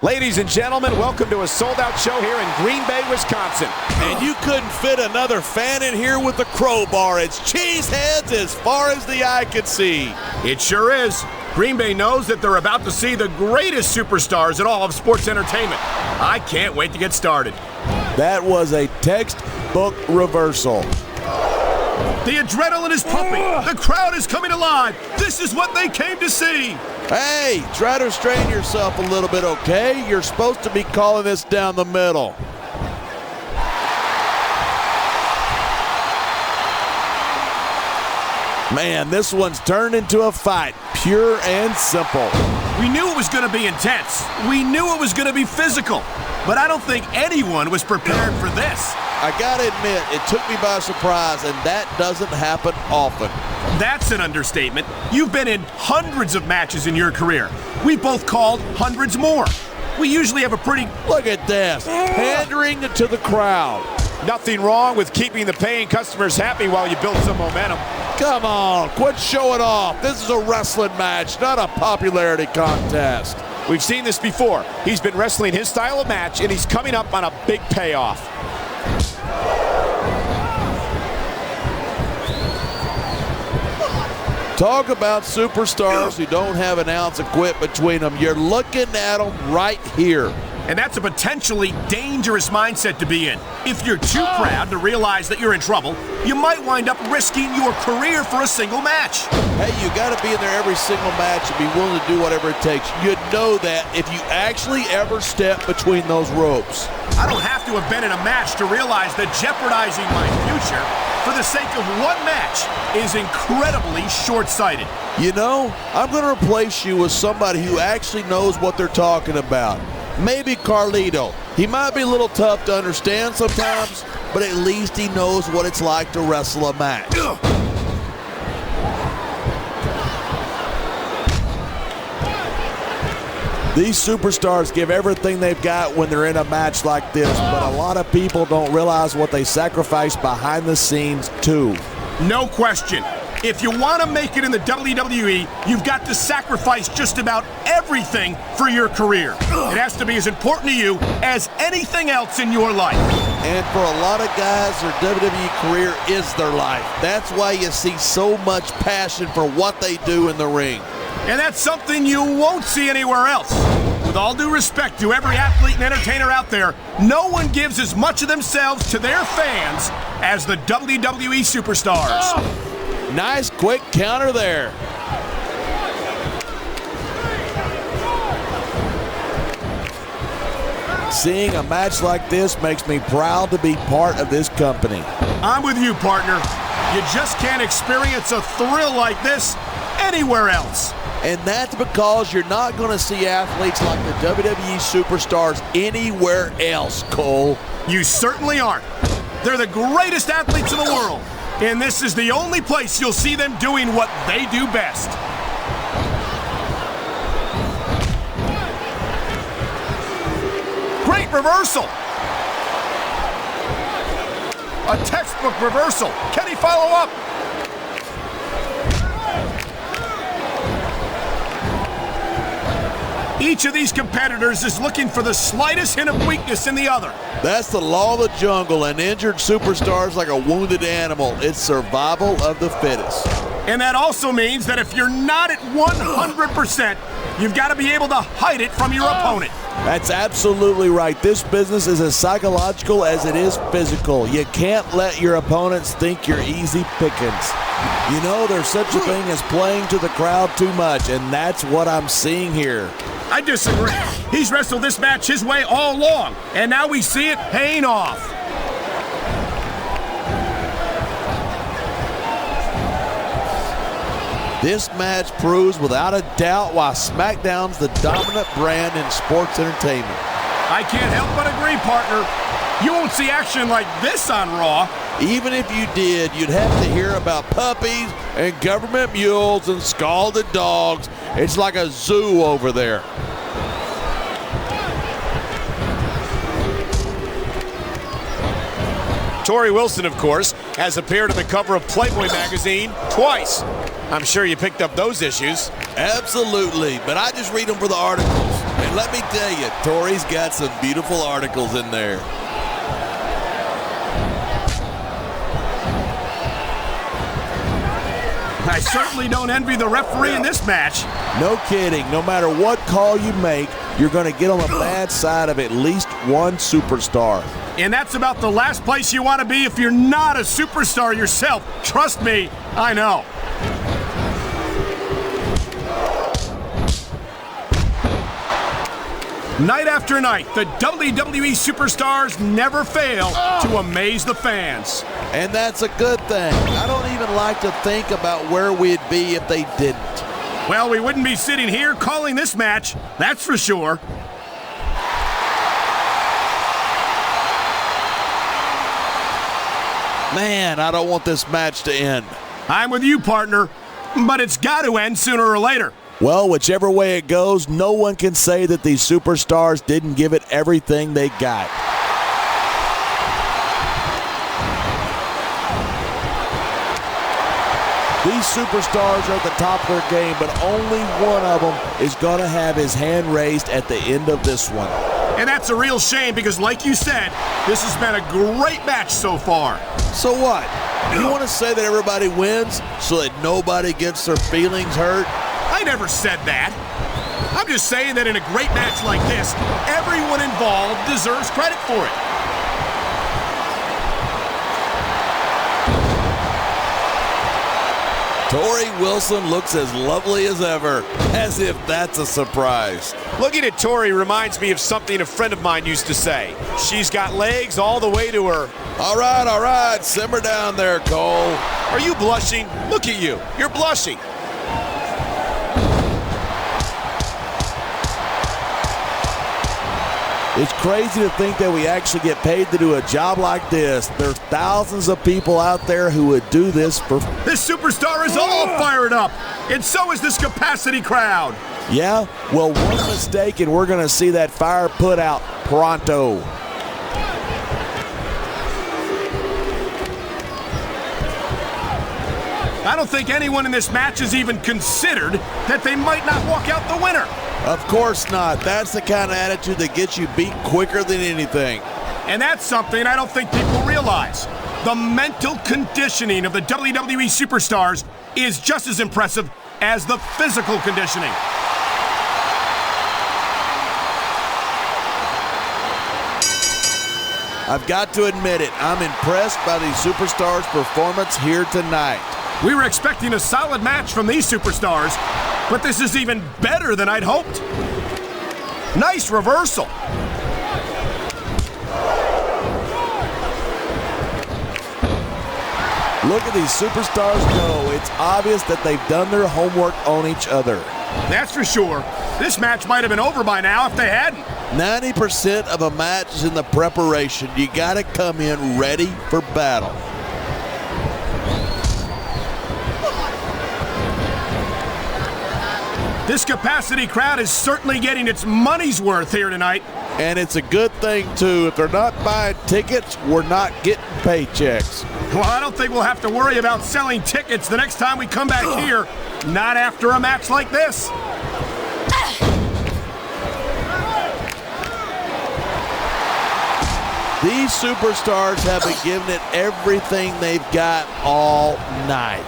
Ladies and gentlemen, welcome to a sold-out show here in Green Bay, Wisconsin. And you couldn't fit another fan in here with a crowbar. It's cheeseheads as far as the eye could see. It sure is. Green Bay knows that they're about to see the greatest superstars in all of sports entertainment. I can't wait to get started. That was a textbook reversal. The adrenaline is pumping. The crowd is coming alive. This is what they came to see. Hey, try to restrain yourself a little bit, okay? You're supposed to be calling this down the middle. Man, this one's turned into a fight, pure and simple. We knew it was going to be intense. We knew it was going to be physical. But I don't think anyone was prepared for this. I gotta admit, it took me by surprise, and that doesn't happen often. That's an understatement. You've been in hundreds of matches in your career. We both called hundreds more. We usually have a pretty... Look at this, pandering to the crowd. Nothing wrong with keeping the paying customers happy while you build some momentum. Come on, quit showing off. This is a wrestling match, not a popularity contest. We've seen this before. He's been wrestling his style of match, and he's coming up on a big payoff. Talk about superstars who don't have an ounce of quit between them. You're looking at them right here. And that's a potentially dangerous mindset to be in. If you're too proud to realize that you're in trouble, you might wind up risking your career for a single match. Hey, you got to be in there every single match and be willing to do whatever it takes. You'd know that if you actually ever step between those ropes. I don't have to have been in a match to realize that jeopardizing my future for the sake of one match is incredibly short-sighted. You know, I'm going to replace you with somebody who actually knows what they're talking about. Maybe Carlito. He might be a little tough to understand sometimes, but at least he knows what it's like to wrestle a match. These superstars give everything they've got when they're in a match like this, but a lot of people don't realize what they sacrifice behind the scenes too. No question. If you want to make it in the WWE, you've got to sacrifice just about everything for your career. It has to be as important to you as anything else in your life. And for a lot of guys, their WWE career is their life. That's why you see so much passion for what they do in the ring. And that's something you won't see anywhere else. With all due respect to every athlete and entertainer out there, no one gives as much of themselves to their fans as the WWE superstars. Nice quick counter there. Seeing a match like this makes me proud to be part of this company. I'm with you, partner. You just can't experience a thrill like this anywhere else. And that's because you're not going to see athletes like the WWE superstars anywhere else, Cole. You certainly aren't. They're the greatest athletes in the world. And this is the only place you'll see them doing what they do best. Great reversal. A textbook reversal. Can he follow up? Each of these competitors is looking for the slightest hint of weakness in the other. That's the law of the jungle, and injured superstars like a wounded animal. It's survival of the fittest. And that also means that if you're not at 100%, you've got to be able to hide it from your opponent. That's absolutely right. This business is as psychological as it is physical. You can't let your opponents think you're easy pickings. You know, there's such a thing as playing to the crowd too much, and that's what I'm seeing here. I disagree. He's wrestled this match his way all along, and now we see it paying off. This match proves without a doubt why SmackDown's the dominant brand in sports entertainment. I can't help but agree, partner. You won't see action like this on Raw. Even if you did, you'd have to hear about puppies and government mules and scalded dogs. It's like a zoo over there. Torrie Wilson, of course, has appeared on the cover of Playboy magazine twice. I'm sure you picked up those issues. Absolutely, but I just read them for the articles. And let me tell you, Torrie's got some beautiful articles in there. I certainly don't envy the referee in this match. No kidding. No matter what call you make, you're going to get on the bad side of at least one superstar. And that's about the last place you want to be if you're not a superstar yourself. Trust me, I know. Night after night, the WWE superstars never fail to amaze the fans. And that's a good thing. I don't even like to think about where we'd be if they didn't. Well, we wouldn't be sitting here calling this match, that's for sure. Man, I don't want this match to end. I'm with you, partner, but it's got to end sooner or later. Well, whichever way it goes, no one can say that these superstars didn't give it everything they got. These superstars are at the top of their game, but only one of them is going to have his hand raised at the end of this one. And that's a real shame because, like you said, this has been a great match so far. So what? You want to say that everybody wins so that nobody gets their feelings hurt? I never said that. I'm just saying that in a great match like this, everyone involved deserves credit for it. Torrie Wilson looks as lovely as ever, as if that's a surprise. Looking at Torrie reminds me of something a friend of mine used to say. She's got legs all the way to her. All right, simmer down there, Cole. Are you blushing? Look at you. You're blushing. It's crazy to think that we actually get paid to do a job like this. There's thousands of people out there who would do this for... This superstar is all fired up, and so is this capacity crowd. Yeah? Well, one mistake and we're going to see that fire put out pronto. I don't think anyone in this match has even considered that they might not walk out the winner. Of course not. That's the kind of attitude that gets you beat quicker than anything. And that's something I don't think people realize. The mental conditioning of the WWE superstars is just as impressive as the physical conditioning. I've got to admit it, I'm impressed by these superstars' performance here tonight. We were expecting a solid match from these superstars, but this is even better than I'd hoped. Nice reversal. Look at these superstars go. It's obvious that they've done their homework on each other. That's for sure. This match might have been over by now if they hadn't. 90% of a match is in the preparation. You got to come in ready for battle. This capacity crowd is certainly getting its money's worth here tonight. And it's a good thing, too. If they're not buying tickets, we're not getting paychecks. Well, I don't think we'll have to worry about selling tickets the next time we come back here. Not after a match like this. These superstars have been giving it everything they've got all night.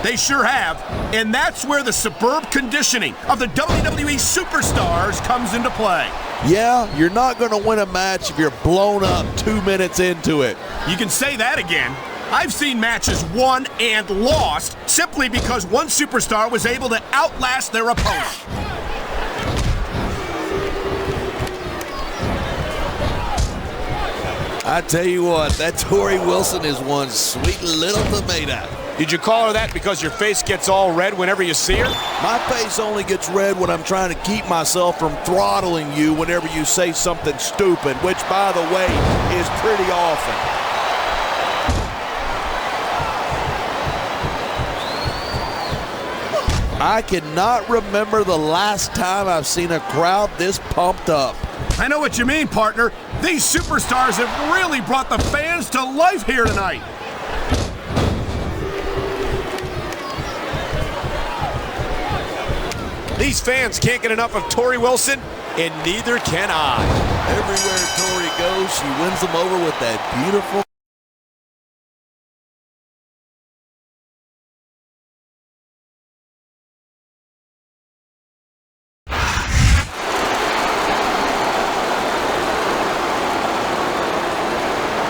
They sure have, and that's where the superb conditioning of the WWE superstars comes into play. Yeah, you're not going to win a match if you're blown up 2 minutes into it. You can say that again. I've seen matches won and lost simply because one superstar was able to outlast their opponent. I tell you what, that Torrie Wilson is one sweet little tomato. Did you call her that because your face gets all red whenever you see her? My face only gets red when I'm trying to keep myself from throttling you whenever you say something stupid, which, by the way, is pretty often. I cannot remember the last time I've seen a crowd this pumped up. I know what you mean, partner. These superstars have really brought the fans to life here tonight. These fans can't get enough of Torrie Wilson, and neither can I. Everywhere Torrie goes, she wins them over with that beautiful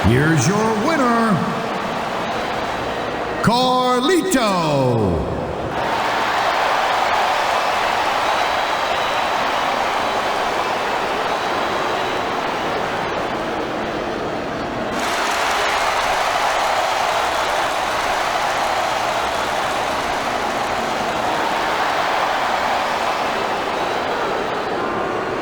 Here's your winner, Carlito.